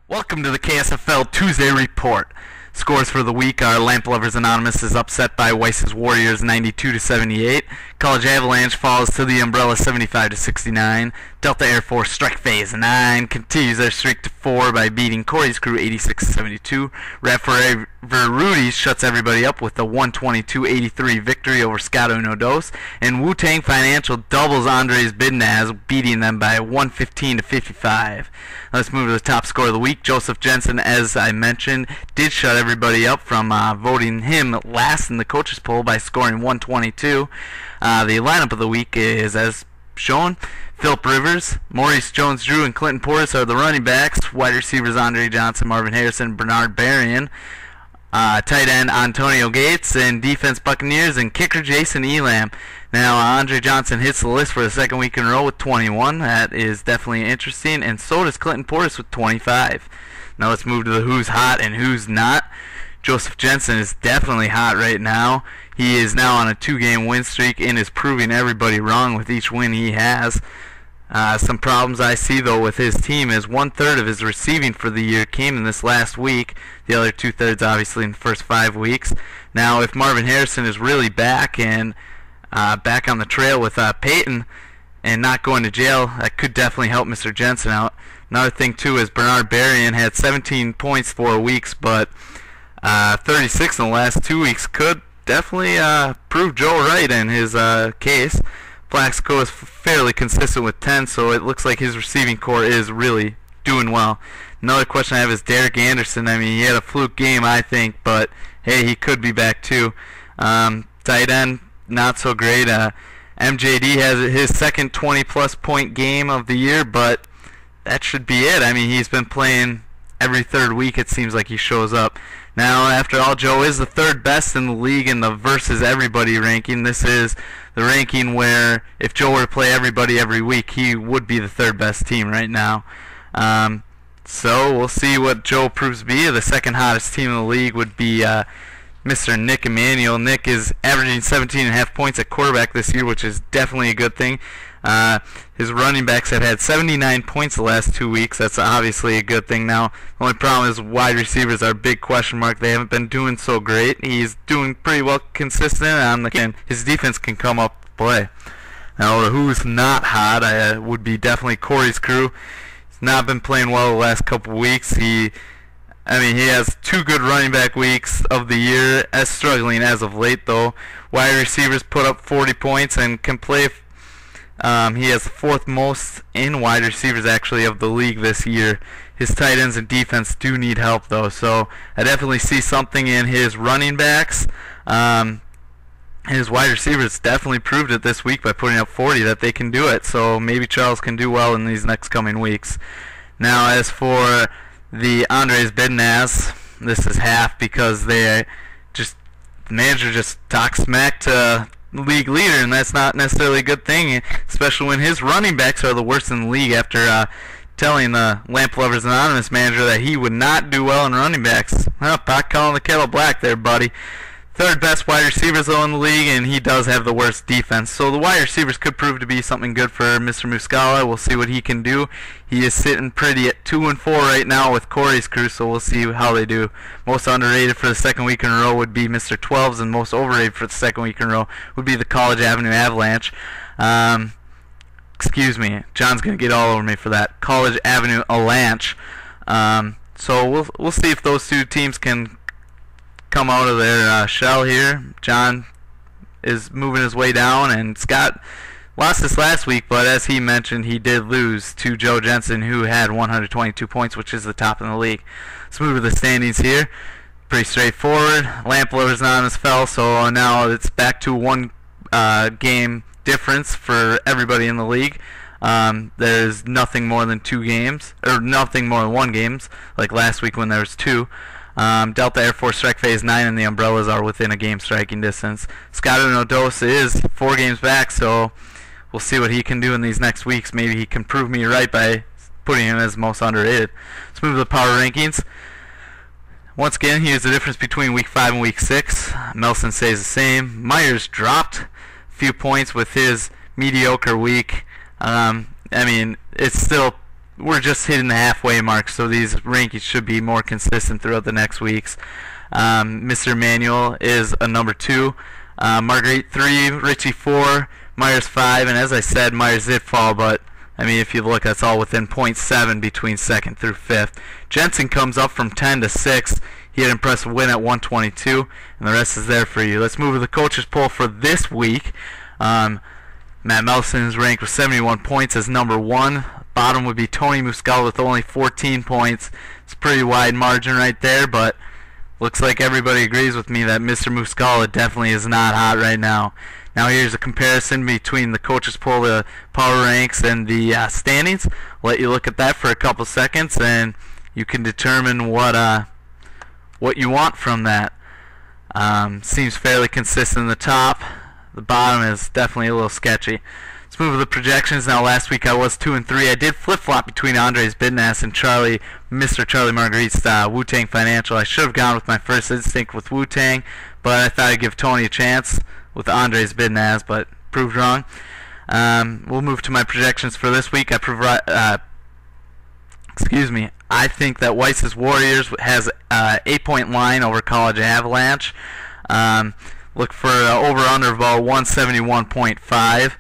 Welcome to the KSFL Tuesday Report. Scores for the week are Lamp Lovers Anonymous is upset by Weiss's Warriors 92-78. College Avalanche falls to the Umbrella 75-69. Delta Air Force Strike Phase 9 continues their streak to 4 by beating Corey's Crew 86-72. Red Forever Rudy's shuts everybody up with a 122-83 victory over Scotto Nodos. And Wu-Tang Financial doubles Andres Bidnaz, beating them by 115-55. Let's move to the top score of the week. Joseph Jensen, as I mentioned, did shut everybody up from voting him last in the coaches poll by scoring 122. The lineup of the week is as shown. Philip Rivers, Maurice Jones-Drew, and Clinton Portis are the running backs. Wide receivers Andre Johnson, Marvin Harrison, Bernard Berrien. Tight end Antonio Gates, and defense Buccaneers, and kicker Jason Elam. Now Andre Johnson hits the list for the second week in a row with 21. That is definitely interesting, and so does Clinton Portis with 25. Now let's move to the who's hot and who's not. Joseph Jensen is definitely hot right now. He is now on a 2-game win streak and is proving everybody wrong with each win he has. Some problems I see, though, with his team is 1/3 of his receiving for the year came in this last week. The other 2/3 obviously in the first 5 weeks. Now, if Marvin Harrison is really back and back on the trail with Peyton and not going to jail, that could definitely help Mr. Jensen out. Another thing, too, is Bernard Berrien had 17 points 4 weeks, but 36 in the last 2 weeks could definitely prove Joe right in his case. Plaxico is fairly consistent with 10, so it looks like his receiving core is really doing well. Another question I have is Derek Anderson. I mean, he had a fluke game, I think, but hey, he could be back too. Tight end, not so great. MJD has his second 20-plus point game of the year, but that should be it. I mean, he's been playing every third week, it seems like he shows up. Now, after all, Joe is the third best in the league in the versus everybody ranking. This is the ranking where if Joe were to play everybody every week, he would be the third best team right now. So we'll see what Joe proves to be. The second hottest team in the league would be Mr. Nick Emanuel. Nick is averaging 17.5 points at quarterback this year, which is definitely a good thing. His running backs have had 79 points the last 2 weeks. That's obviously a good thing. Now, the only problem is wide receivers are a big question mark. They haven't been doing so great. He's doing pretty well consistent on the and his defense can come up play. Now, who's not hot would be definitely Corey's Crew. He's not been playing well the last couple weeks. He has 2 good running back weeks of the year, as struggling as of late though. Wide receivers put up 40 points and can play. He has the 4th most in wide receivers actually of the league this year. His tight ends and defense do need help though, so I definitely see something in his running backs. His wide receivers definitely proved it this week by putting up 40 that they can do it, so maybe Charles can do well in these next coming weeks. Now, as for the Andres Bidnaz, this is half because the manager just talks smack to league leader, and that's not necessarily a good thing, especially when his running backs are the worst in the league after telling the Lamp Lovers Anonymous manager that he would not do well in running backs. Pot calling the kettle black there, buddy. Third best wide receivers though in the league, and he does have the worst defense. So the wide receivers could prove to be something good for Mr. Muscala. We'll see what he can do. He is sitting pretty at 2-4 right now with Corey's Crew, so we'll see how they do. Most underrated for the second week in a row would be Mr. 12s, and most overrated for the second week in a row would be the College Avenue Avalanche. Excuse me, John's gonna get all over me for that. College Avenue Avalanche. So we'll see if those 2 teams can come out of their shell here. John is moving his way down, and Scott lost this last week, but as he mentioned, he did lose to Joe Jensen, who had 122 points, which is the top in the league. Let's move to the standings here. Pretty straightforward. Lamp Lovers Anonymous fell, so now it's back to 1 game difference for everybody in the league. There's nothing more than 2 games, or nothing more than 1 games, like last week when there was 2. Delta Air Force Strike Phase 9 and the Umbrellas are within a game striking distance. Scotto Nodos is 4 games back, so we'll see what he can do in these next weeks. Maybe he can prove me right by putting him as most underrated. Let's move to the power rankings. Once again, here's the difference between Week 5 and Week 6. Melson stays the same. Myers dropped a few points with his mediocre week. It's still we're just hitting the halfway mark, so these rankings should be more consistent throughout the next weeks. Mr. Manuel is a number 2. Marguerite 3, Richie 4, Myers 5, and as I said, Myers did fall, but I mean, if you look, that's all within 0.7 between 2nd through 5th. Jensen comes up from 10 to 6. He had an impressive win at 122, and the rest is there for you. Let's move to the coaches poll for this week. Matt Melson is ranked with 71 points as number 1. Bottom would be Tony Muscala with only 14 points. It's a pretty wide margin right there, but looks like everybody agrees with me that Mr. Muscala definitely is not hot right now. Now here's a comparison between the coaches poll, the power ranks, and the standings. I'll let you look at that for a couple seconds, and you can determine what you want from that. Seems fairly consistent in the top. The bottom is definitely a little sketchy. Let's move to the projections. Now last week I was 2 and 3. I did flip-flop between Andres Bidnas and Mr. Charlie Marguerite's Wu-Tang Financial. I should have gone with my first instinct with Wu-Tang, but I thought I'd give Tony a chance with Andres Bidnas, but proved wrong. We'll move to my projections for this week. I think that Weiss's Warriors has an 8-point line over College Avalanche. Look for over-under of about 171.5.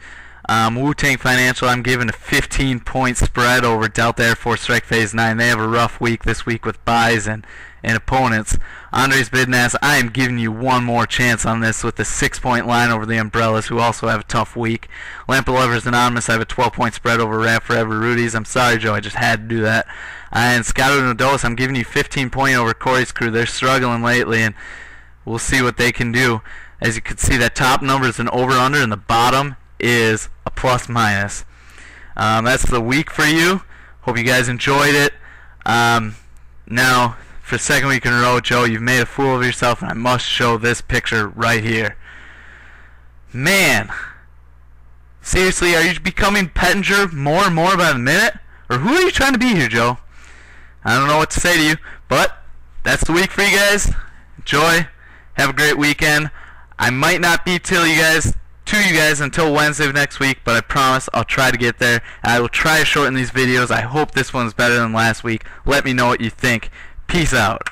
Wu-Tang Financial, I'm giving a 15-point spread over Delta Air Force Strike Phase 9. They have a rough week this week with buys and opponents. Andres Bidnas, I am giving you one more chance on this with a 6-point line over the Umbrellas, who also have a tough week. Lamp Lovers Anonymous, I have a 12-point spread over Rap Forever Rudy's. I'm sorry, Joe, I just had to do that. And Scotto Nodolis, I'm giving you 15-point over Corey's crew. They're struggling lately, and we'll see what they can do. As you can see, that top number is an over-under, and the bottom is a plus-minus. That's the week for you. Hope you guys enjoyed it. Now, for the second week in a row, Joe, you've made a fool of yourself, and I must show this picture right here. Man, seriously, are you becoming Pettinger more and more by the minute? Or who are you trying to be here, Joe? I don't know what to say to you, but that's the week for you guys. Enjoy. Have a great weekend. I might not be to you guys until Wednesday of next week, but I promise I'll try to get there. I will try to shorten these videos. I hope this one's better than last week. Let me know what you think. Peace out.